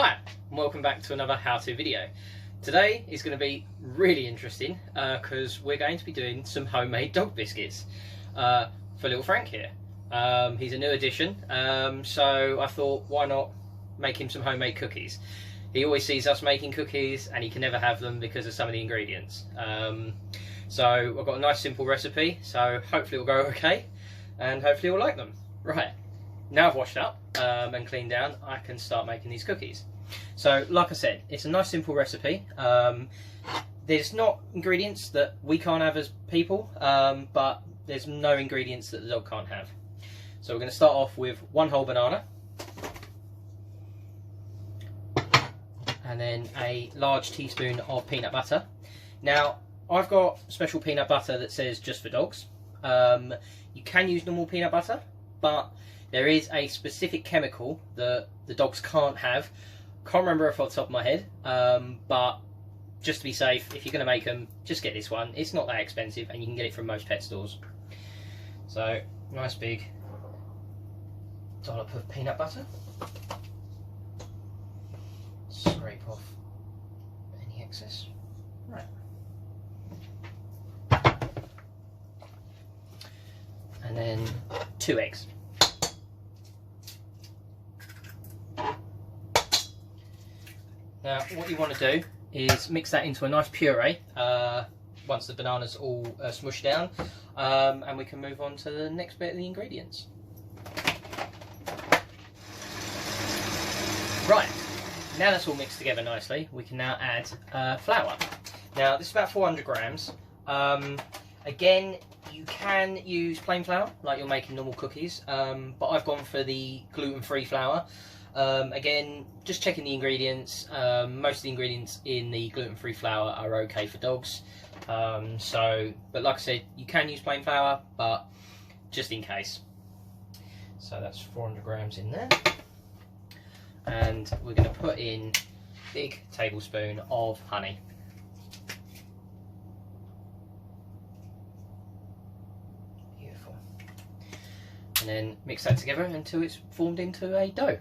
Hi, and welcome back to another how-to video. Today is going to be really interesting because we're going to be doing some homemade dog biscuits for little Frank here. He's a new addition, so I thought why not make him some homemade cookies. He always sees us making cookies and he can never have them because of some of the ingredients. So I've got a nice simple recipe, so hopefully it'll go okay and hopefully you'll like them. Right. Now I've washed up and cleaned down, I can start making these cookies. So, like I said, it's a nice simple recipe. There's not ingredients that we can't have as people, but there's no ingredients that the dog can't have. So we're going to start off with 1 whole banana, and then a large teaspoon of peanut butter. Now, I've got special peanut butter that says just for dogs. You can use normal peanut butter, but there is a specific chemical that the dogs can't have. Can't remember off the top of my head, but just to be safe, if you're going to make them, just get this one. It's not that expensive and you can get it from most pet stores. So, nice big dollop of peanut butter. Scrape off any excess. Right. And then 2 eggs. Now, what you want to do is mix that into a nice puree once the banana's all smushed down, and we can move on to the next bit of the ingredients. Right, now that's all mixed together nicely, we can now add flour. Now, this is about 400 grams. Again, you can use plain flour, like you're making normal cookies, but I've gone for the gluten-free flour. Again, just checking the ingredients. Most of the ingredients in the gluten-free flour are okay for dogs. But like I said, you can use plain flour, but just in case. So that's 400 grams in there. And we're going to put in a big tablespoon of honey. Beautiful. And then mix that together until it's formed into a dough.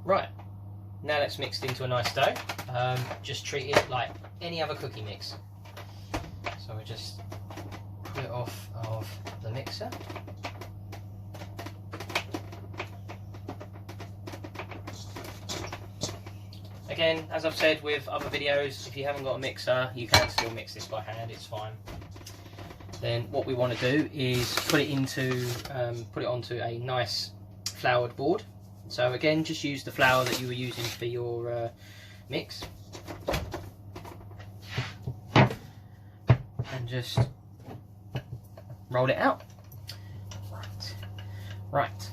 Right, now that's mixed into a nice dough. Just treat it like any other cookie mix. So we just put it off of the mixer. Again, as I've said with other videos, if you haven't got a mixer, you can still mix this by hand, it's fine. Then what we want to do is put it onto a nice floured board. So again, just use the flour that you were using for your mix. And just roll it out. Right.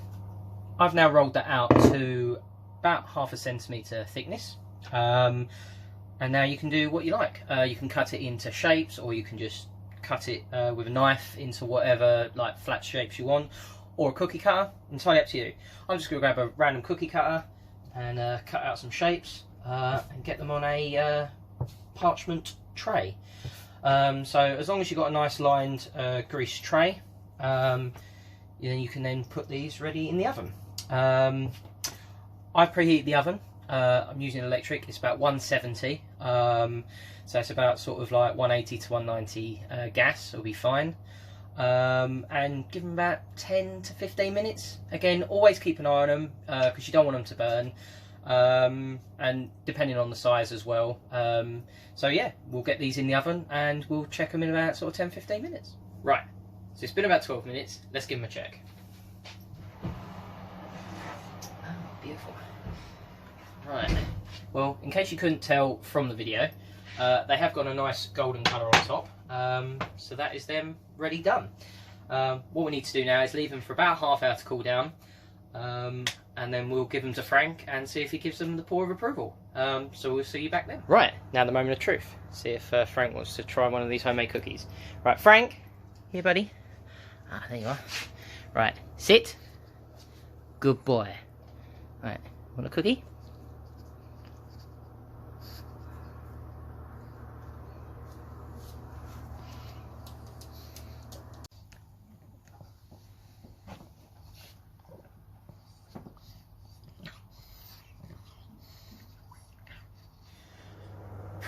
I've now rolled that out to about 1/2 centimetre thickness. And now you can do what you like. You can cut it into shapes, or you can just cut it with a knife into whatever like flat shapes you want, or a cookie cutter, entirely up to you. I'm just going to grab a random cookie cutter and cut out some shapes and get them on a parchment tray. So as long as you've got a nice lined greased tray, then you can then put these ready in the oven. I preheat the oven. I'm using electric. It's about 170, so it's about sort of like 180 to 190 gas. It'll be fine. And give them about 10 to 15 minutes. Again, always keep an eye on them because you don't want them to burn, and depending on the size as well. So yeah, we'll get these in the oven and we'll check them in about sort of 10-15 minutes. Right, so it's been about 12 minutes. Let's give them a check. Oh, beautiful. Right, well, in case you couldn't tell from the video, they have got a nice golden colour on top. So that is them ready done. What we need to do now is leave them for about ½ hour to cool down, and then we'll give them to Frank and see if he gives them the paw of approval. So we'll see you back then. Right, now the moment of truth. See if Frank wants to try one of these homemade cookies. Right, Frank, here buddy. Ah, there you are. Right, sit. Good boy. Right, want a cookie?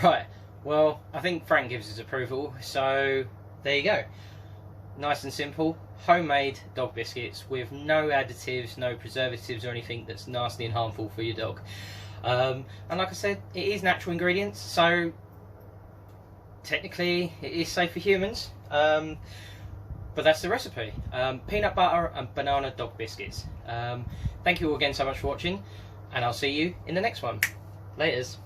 Right, well, I think Frank gives his approval, so there you go. Nice and simple, homemade dog biscuits with no additives, no preservatives or anything that's nasty and harmful for your dog. And like I said, it is natural ingredients, so technically it is safe for humans. But that's the recipe. Peanut butter and banana dog biscuits. Thank you all again so much for watching, and I'll see you in the next one. Laters.